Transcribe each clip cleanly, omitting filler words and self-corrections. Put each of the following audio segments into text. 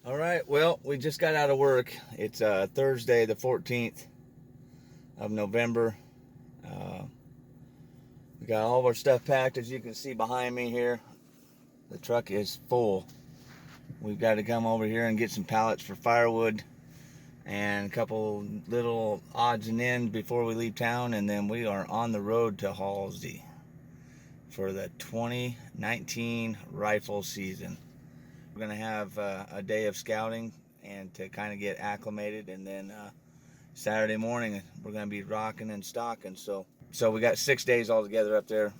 All right, well, we just got out of work. It's Thursday, the 14th of November. Uh, we got all of our stuff packed, as you can see behind me here. The truck is full. We've got to come over here and get some pallets for firewood and a couple little odds and ends before we leave town, and then we are on the road to Halsey for the 2019 rifle season. We're going to have a day of scouting and to kind of get acclimated, and then Saturday morning we're going to be rocking and stocking. So we got 6 days all together up there.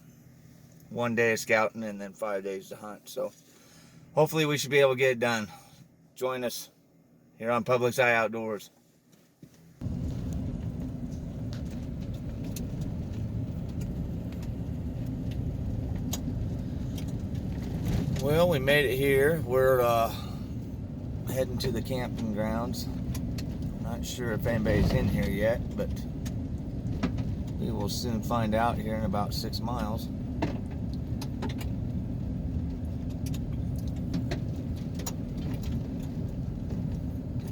1 day of scouting and then 5 days to hunt. So hopefully we should be able to get it done. Join us here on Public Eye Outdoors. Well, we made it here. We're heading to the camping grounds. Not sure if anybody's in here yet, but we will soon find out here in about 6 miles.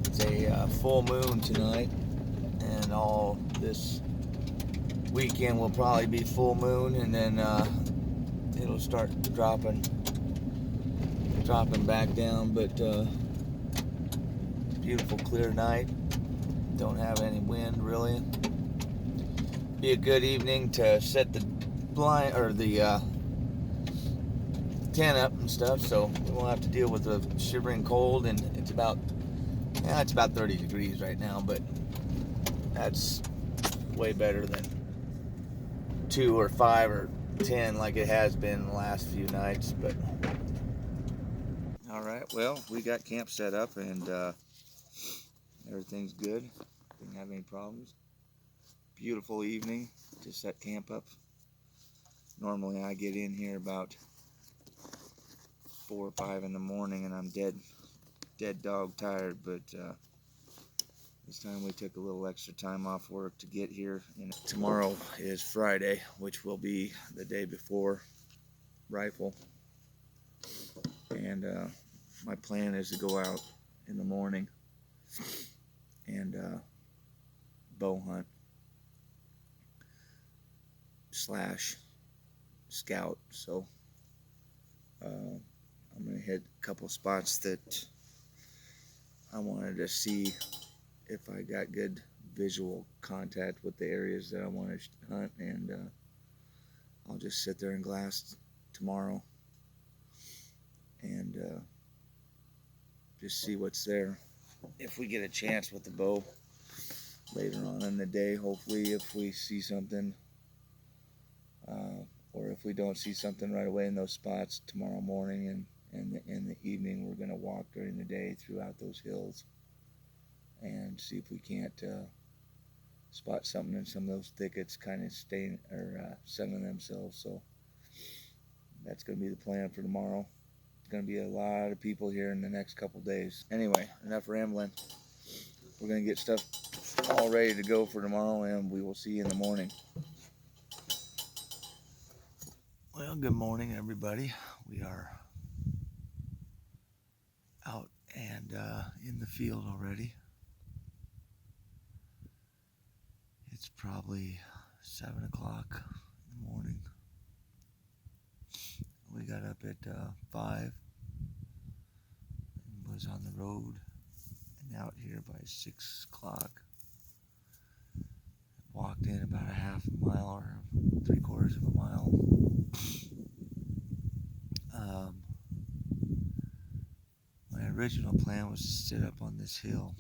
It's a full moon tonight, and all this weekend will probably be full moon, and then it'll start dropping back down. But beautiful clear night. Don't have any wind really. Be a good evening to set the blind or the tent up and stuff, so we won't have to deal with the shivering cold. And it's about 30 degrees right now, but that's way better than 2 or 5 or 10 like it has been in the last few nights. But all right, well, we got camp set up, and everything's good. Didn't have any problems. Beautiful evening to set camp up. Normally I get in here about 4 or 5 in the morning and I'm dead dog tired, but this time we took a little extra time off work to get here. And tomorrow is Friday, which will be the day before rifle, and my plan is to go out in the morning and bow hunt / scout. So I'm gonna hit a couple spots that I wanted to see if I got good visual contact with the areas that I want to hunt, and I'll just sit there and glass tomorrow and just see what's there. If we get a chance with the bow later on in the day, hopefully, if we see something, or if we don't see something right away in those spots tomorrow morning, and in the evening, we're going to walk during the day throughout those hills and see if we can't spot something in some of those thickets kind of staying or settling themselves. So that's going to be the plan for tomorrow. It's going to be a lot of people here in the next couple days. Anyway, enough rambling. We're going to get stuff all ready to go for tomorrow, and we will see you in the morning. Well, good morning, everybody. We are out and in the field already. It's probably 7 o'clock in the morning. We got up at 5 and was on the road and out here by 6 o'clock. Walked in about a half a mile or 3/4 of a mile. My original plan was to sit up on this hill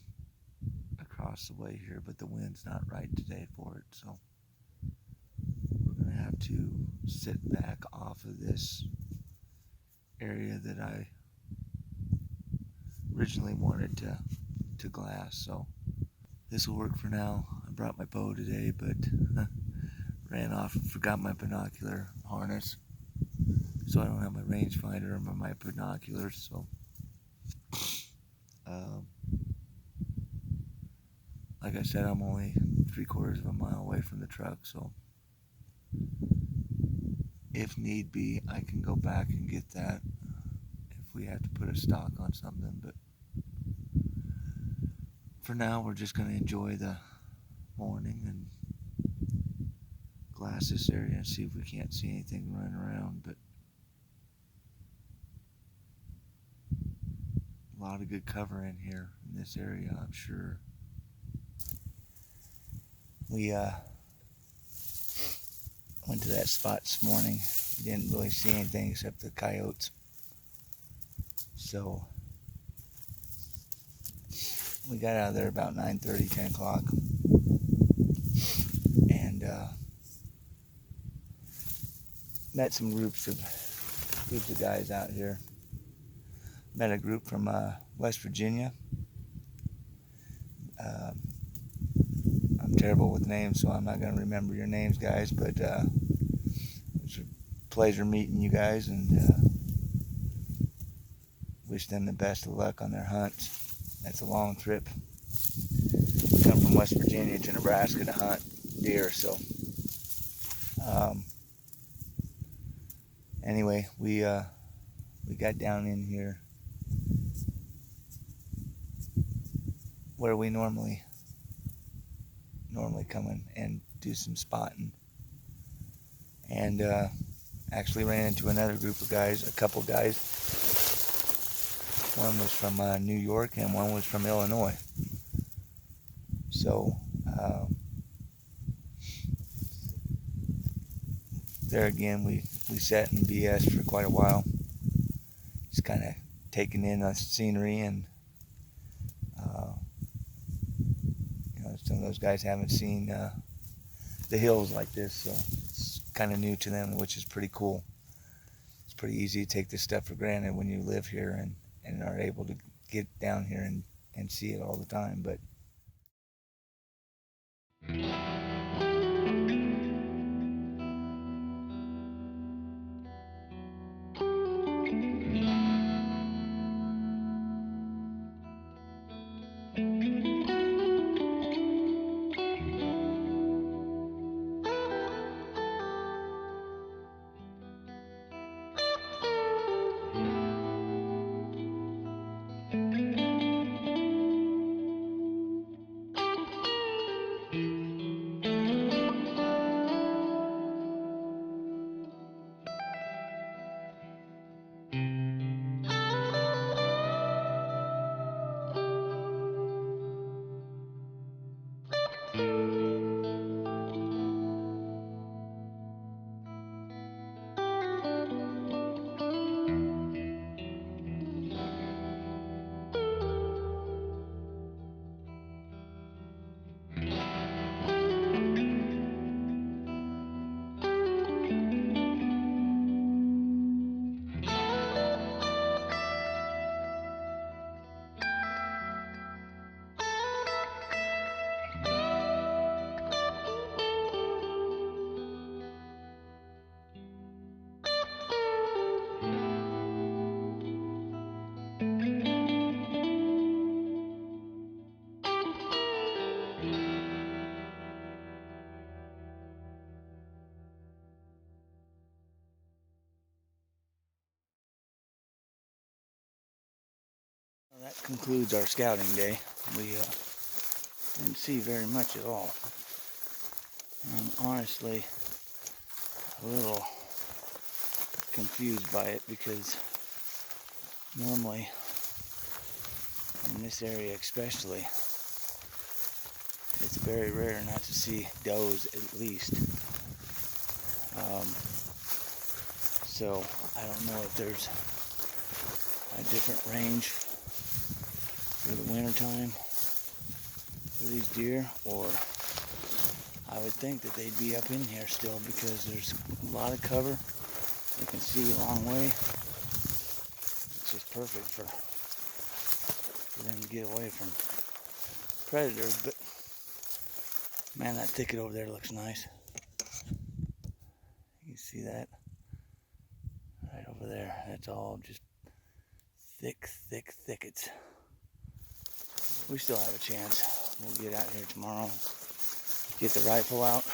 across the way here, but the wind's not right today for it, so we're going to have to sit back off of this area that I originally wanted to glass. So this will work for now. I brought my bow today, but ran off and forgot my binocular harness, so I don't have my rangefinder or my binoculars. So like I said, I'm only 3/4 of a mile away from the truck, so if need be, I can go back and get that if we have to put a stock on something. But for now, we're just going to enjoy the morning and glass this area and see if we can't see anything running around. But a lot of good cover in here in this area, I'm sure. We went to that spot this morning. We didn't really see anything except the coyotes. So we got out of there about 9:30, 10 o'clock. And met some groups of guys out here. Met a group from West Virginia. I'm terrible with names, so I'm not going to remember your names, guys, but it's a pleasure meeting you guys, and wish them the best of luck on their hunts. That's a long trip. Come from West Virginia to Nebraska to hunt deer, so anyway, we got down in here where we normally come in and do some spotting, and actually ran into another group of guys, a couple guys. One was from New York and one was from Illinois. So there again, we sat and BS for quite a while, just kind of taking in the scenery, and some of those guys haven't seen the hills like this, so it's kind of new to them, which is pretty cool. It's pretty easy to take this stuff for granted when you live here and are able to get down here and see it all the time. But that concludes our scouting day. We didn't see very much at all. I'm honestly a little confused by it, because normally in this area especially, it's very rare not to see does, at least. So I don't know if there's a different range for the winter time for these deer, or I would think that they'd be up in here still, because there's a lot of cover. You can see a long way. It's just perfect for them to get away from predators. But man, that thicket over there looks nice. You can see that right over there. That's all just thick thickets. We still have a chance. We'll get out here tomorrow, get the rifle out,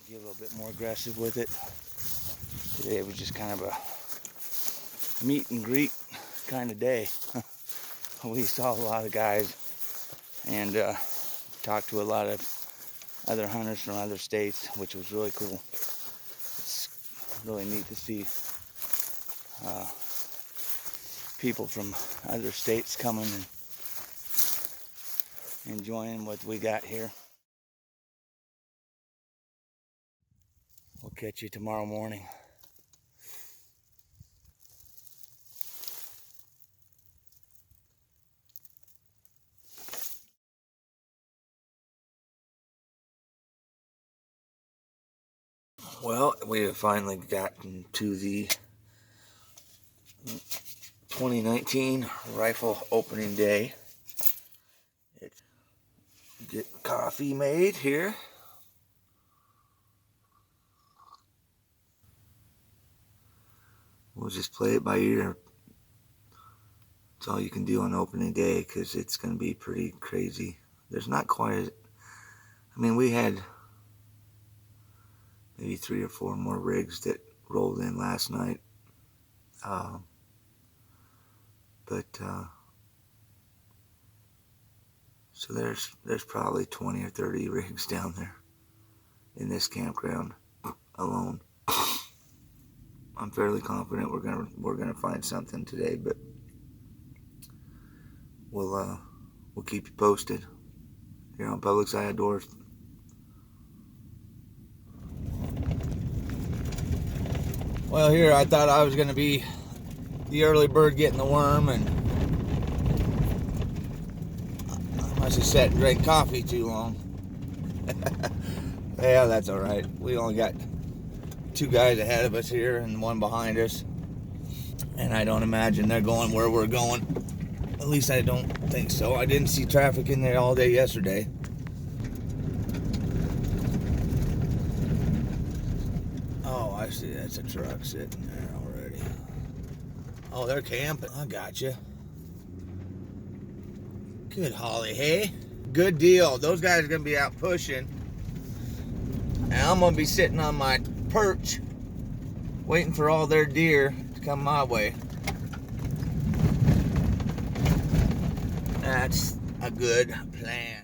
get a little bit more aggressive with it. Today it was just kind of a meet and greet kind of day. we saw a lot of guys and talked to a lot of other hunters from other states, which was really cool. It's really neat to see people from other states coming and enjoying what we got here. We'll catch you tomorrow morning. Well, we have finally gotten to the 2019 rifle opening day. Get coffee made here. We'll just play it by ear. It's all you can do on opening day because it's going to be pretty crazy. There's not quite as, I mean, we had maybe 3 or 4 more rigs that rolled in last night. So there's probably 20 or 30 rigs down there in this campground alone. I'm fairly confident we're gonna find something today, but we'll keep you posted here on Public Side Outdoors. Well, here I thought I was gonna be the early bird getting the worm, and I must have sat and drank coffee too long. Yeah, that's all right. We only got 2 guys ahead of us here and 1 behind us, and I don't imagine they're going where we're going. At least I don't think so. I didn't see traffic in there all day yesterday. Oh, I see. That's a truck sitting there already. Oh, they're camping. I gotcha. Good Holly, hey? Good deal. Those guys are going to be out pushing. And I'm going to be sitting on my perch waiting for all their deer to come my way. That's a good plan.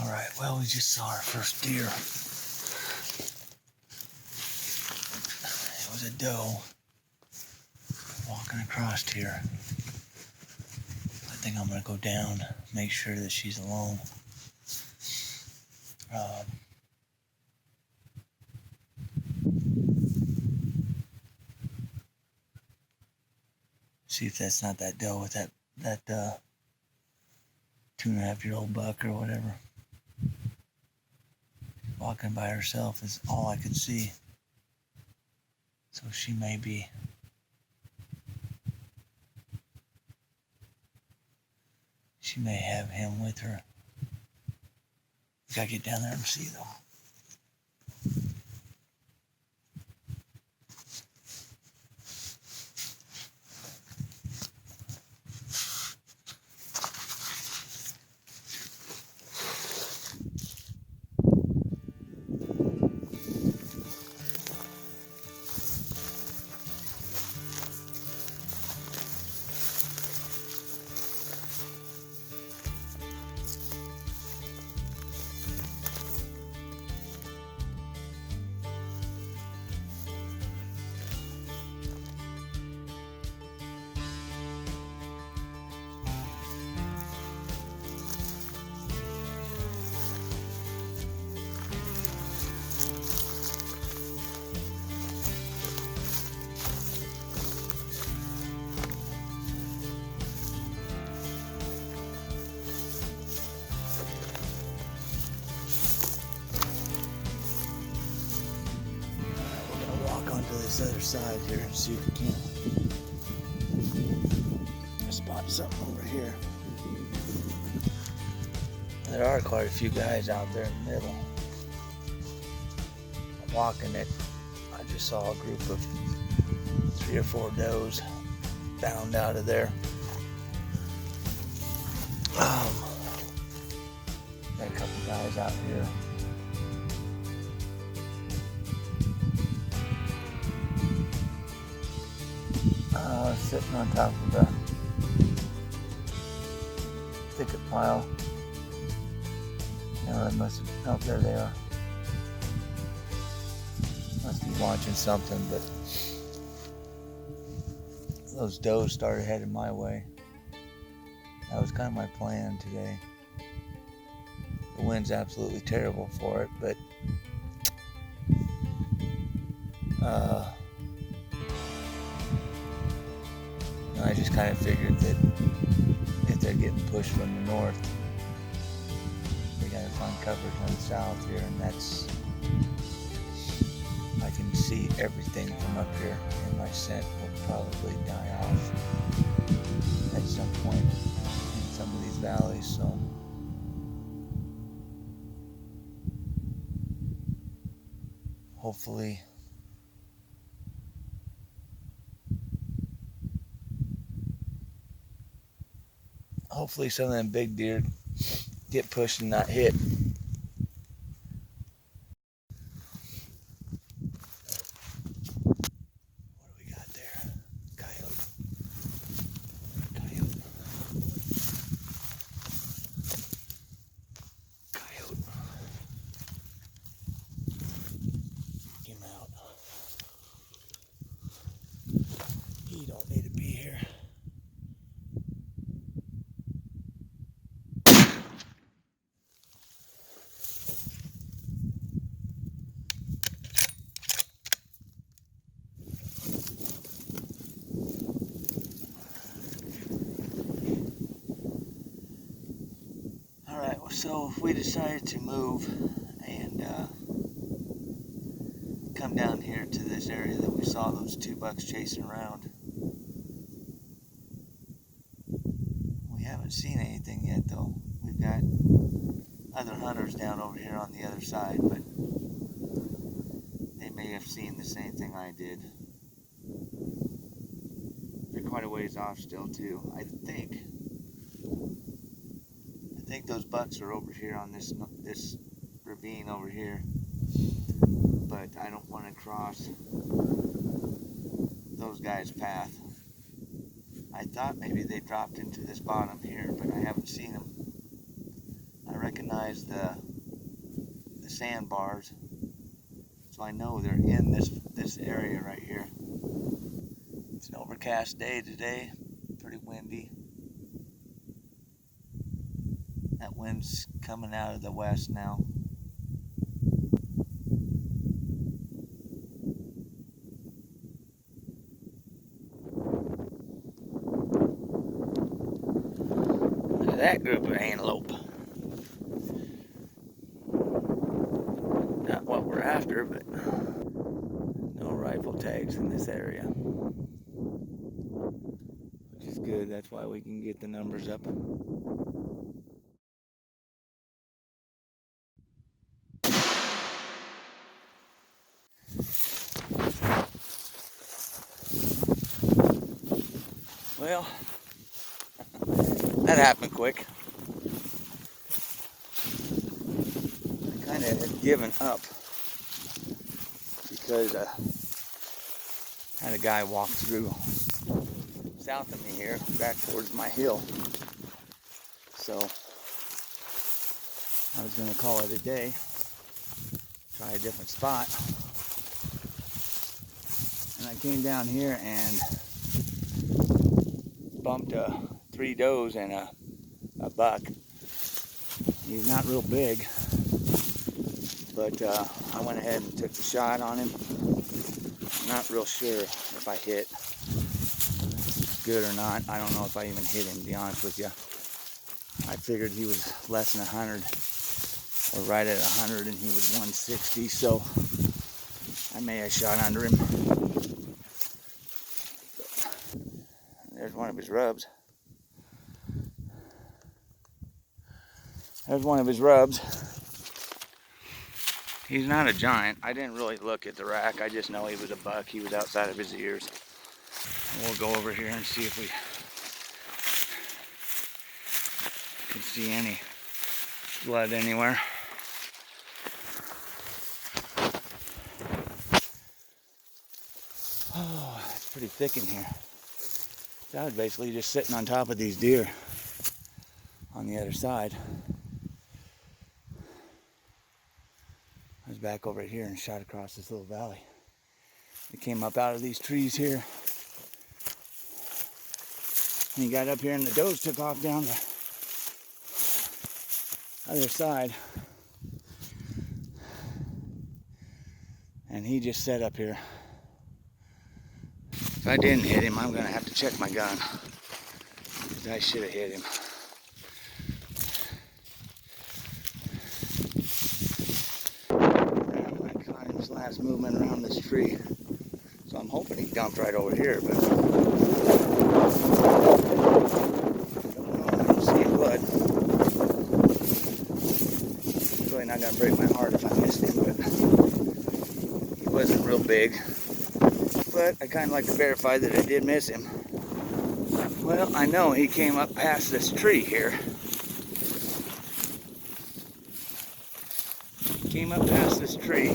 All right, well, we just saw our first deer. It was a doe walking across here. I think I'm gonna go down, make sure that she's alone. See if that's not that doe with that 2.5-year-old buck or whatever. Walking by herself is all I can see. So she may be. She may have him with her. Gotta get down there and see though. This other side here and see if we can spot something over here. There are quite a few guys out there in the middle. I'm walking it. I just saw a group of 3 or 4 does found out of there. Got a couple guys out here. Sitting on top of the thicket pile. No, they must have, oh, there they are. Must be watching something, but those does started heading my way. That was kind of my plan today. The wind's absolutely terrible for it, but I just kind of figured that if they're getting pushed from the north, they gotta find coverage on the south here, and that's, I can see everything from up here, and my scent will probably die off at some point in some of these valleys. So hopefully some of them big deer get pushed and not hit. What do we got there? Coyote. Coyote. Coyote. Get him out. He don't need to be here. So we decided to move and come down here to this area that we saw those 2 bucks chasing around. We haven't seen anything yet though. We've got other hunters down over here on the other side, but they may have seen the same thing I did. They're quite a ways off still too, I think. I think those bucks are over here on this ravine over here, but I don't want to cross those guys' path. I thought maybe they dropped into this bottom here, but I haven't seen them. I recognize the sandbars, so I know they're in this area right here. It's an overcast day today, pretty windy. That wind's coming out of the west now. Look at that group of antelope. Not what we're after, but no rifle tags in this area, which is good. That's why we can get the numbers up. Well, that happened quick. I kind of had given up because I had a guy walk through south of me here, back towards my hill. So I was going to call it a day, try a different spot. And I came down here and bumped 3 does and a buck. He's not real big, but I went ahead and took the shot on him. I'm not real sure if I hit good or not. I don't know if I even hit him, to be honest with you. I figured he was less than 100, or right at 100, and he was 160, so I may have shot under him. There's one of his rubs. There's one of his rubs. He's not a giant. I didn't really look at the rack. I just know he was a buck. He was outside of his ears. We'll go over here and see if we can see any blood anywhere. Oh, it's pretty thick in here. So I was basically just sitting on top of these deer on the other side. I was back over here and shot across this little valley. It came up out of these trees here. And he got up here and the does took off down the other side. And he just sat up here. If I didn't hit him, I'm gonna have to check my gun. Because I should have hit him. I caught him his last movement around this tree. So I'm hoping he dumped right over here, but I don't see any blood. It's really not gonna break my heart if I missed him, but he wasn't real big. But I kind of like to verify that I did miss him. Well, I know he came up past this tree here. Came up past this tree.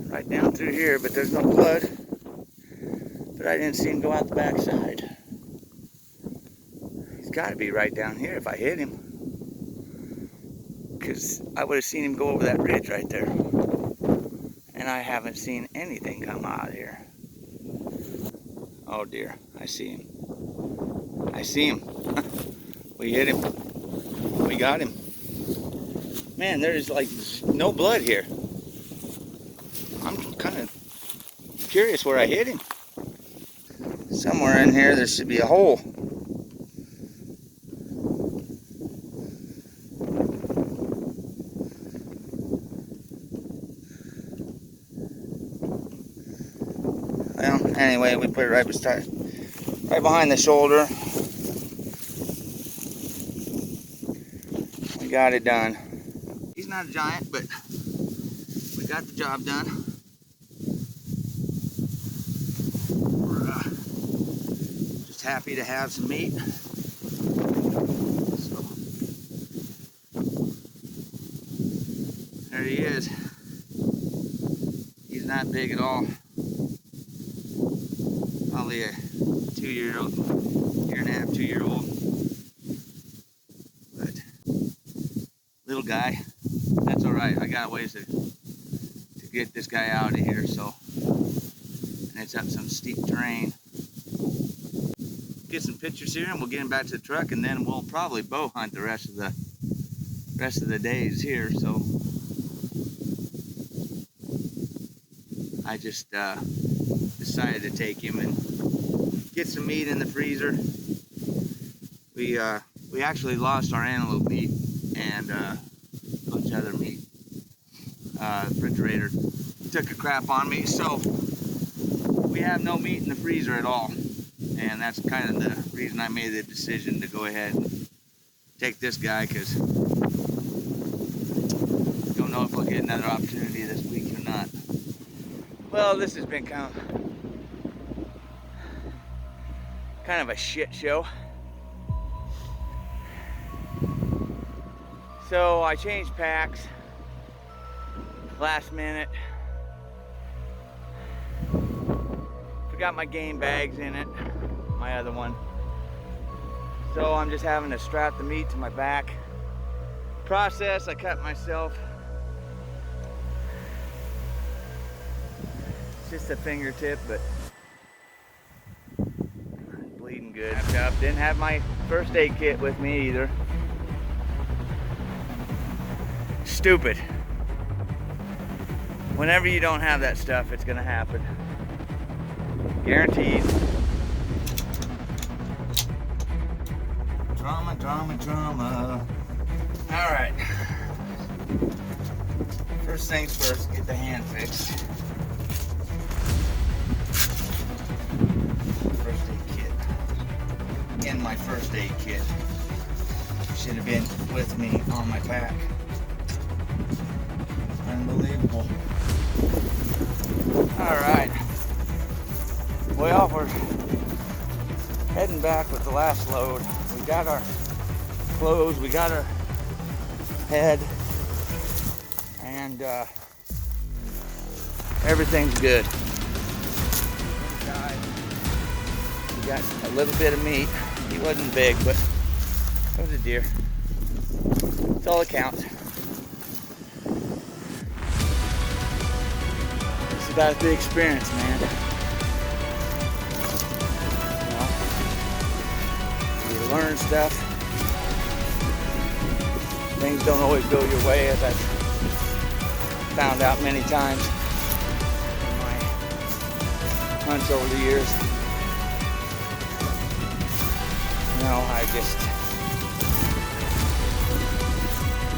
Right down through here, but there's no blood. But I didn't see him go out the back side. He's got to be right down here if I hit him. Because I would have seen him go over that ridge right there. And I haven't seen anything come out of here. Oh dear, I see him. I see him. We hit him. We got him. Man, there's like no blood here. I'm kind of curious where I hit him. Somewhere in here there should be a hole. Well, anyway, we put it right behind the shoulder. We got it done. He's not a giant, but we got the job done. We're just happy to have some meat. So, there he is. He's not big at all. Probably a 2-year-old, year and a half, 2-year-old. But little guy, that's all right. I got ways to get this guy out of here. So, and it's up some steep terrain. Get some pictures here, and we'll get him back to the truck, and then we'll probably bow hunt the rest of the days here. So, I just decided to take him and get some meat in the freezer. We actually lost our antelope meat and a bunch of other meat. Refrigerator took a crap on me, so we have no meat in the freezer at all. And that's kind of the reason I made the decision to go ahead and take this guy, because don't know if we'll get another opportunity this week or not. Well, this has been kind of a shit show. So I changed packs last minute. Forgot my game bags in it, my other one. So I'm just having to strap the meat to my back. Process, I cut myself. It's just a fingertip, but bleeding good. Didn't have my first aid kit with me either. Stupid. Whenever you don't have that stuff, it's gonna happen. Guaranteed. Drama, drama, drama. All right. First things first, get the hand fixed. First aid kit. In my first aid kit. Should have been with me on my pack. Unbelievable. All right. Well, we're heading back with the last load. We got our clothes, we got our head, and everything's good. We got a little bit of meat. He wasn't big, but it was a deer. That's all that counts. It's about the experience, man. You learn stuff. Things don't always go your way, as I've found out many times in my hunts over the years.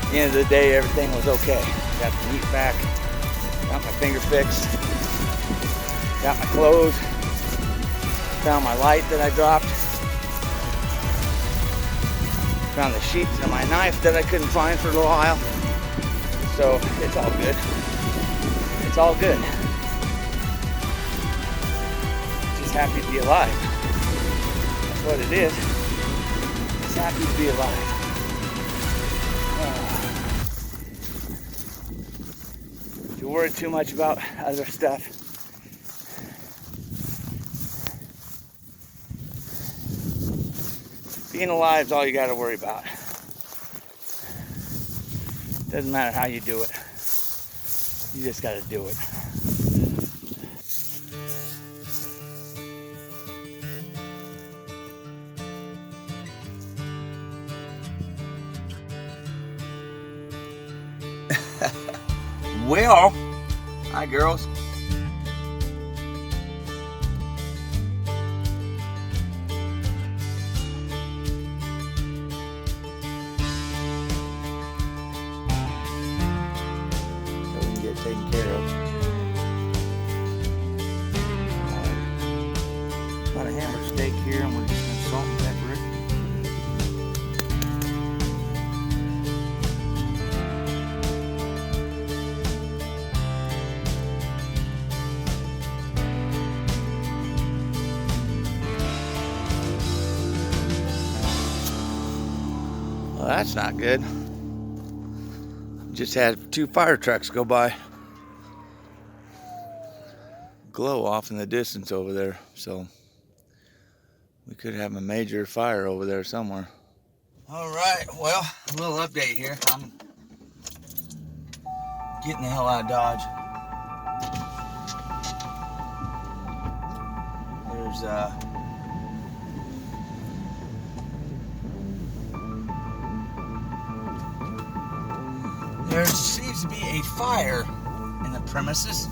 At the end of the day, everything was okay. Got the meat back, got my finger fixed, got my clothes, found my light that I dropped, found the sheath of my knife that I couldn't find for a little while. So it's all good. It's all good. Just happy to be alive. That's what it is. Just happy to be alive. If you worry too much about other stuff, being alive is all you got to worry about. Doesn't matter how you do it. You just got to do it. Well, hi girls. So we can get taken care of. Got a hamburger steak here, and we're just going to salt and pepper it. Well, that's not good. Just had 2 fire trucks go by. Glow off in the distance over there, so we could have a major fire over there somewhere. All right, well, a little update here. I'm getting the hell out of Dodge. There seems to be a fire in the premises.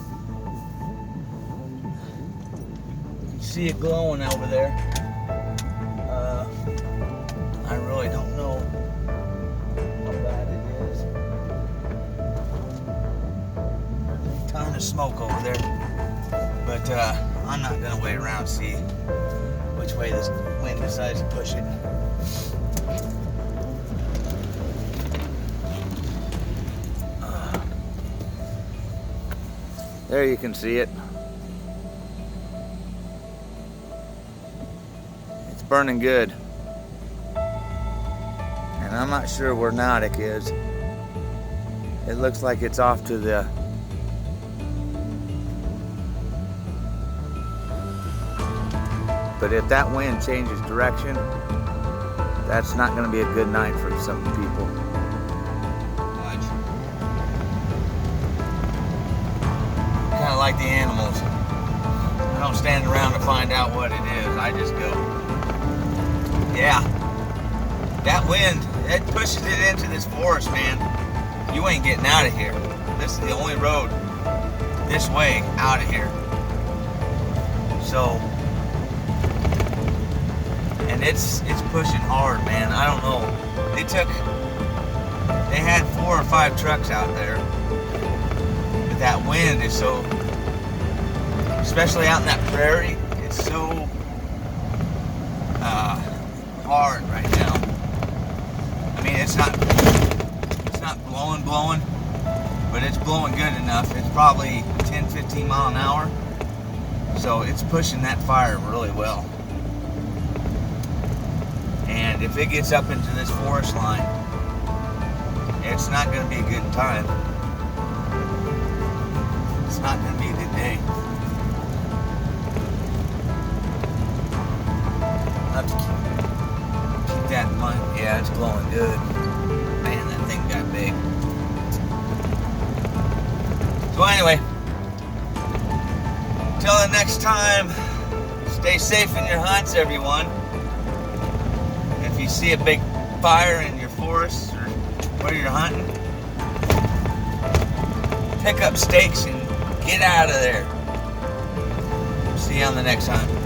You can see it glowing over there. I really don't know how bad it is. There's a ton of smoke over there. But I'm not going to wait around and see which way this wind decides to push it. There you can see it. It's burning good. And I'm not sure where Nautic is. It looks like it's off to the but if that wind changes direction, that's not going to be a good night for some people. Kind of like the animals. I don't stand around to find out what it is. I just go. Yeah. That wind, it pushes it into this forest, man. You ain't getting out of here. This is the only road this way out of here. So, and it's pushing hard, man. I don't know. They had 4 or 5 trucks out there. But that wind is so, especially out in that prairie, it's so hard right now. I mean, it's not blowing, but it's blowing good enough. It's probably 10-15 mile an hour. So it's pushing that fire really well. And if it gets up into this forest line, it's not going to be a good time. It's not going to be a good day. I'll have to keep that in mind. Yeah, it's glowing good. Man, that thing got big. So anyway, till the next time, stay safe in your hunts, everyone. If you see a big fire in your forest or where you're hunting, pick up stakes and get out of there. See you on the next hunt.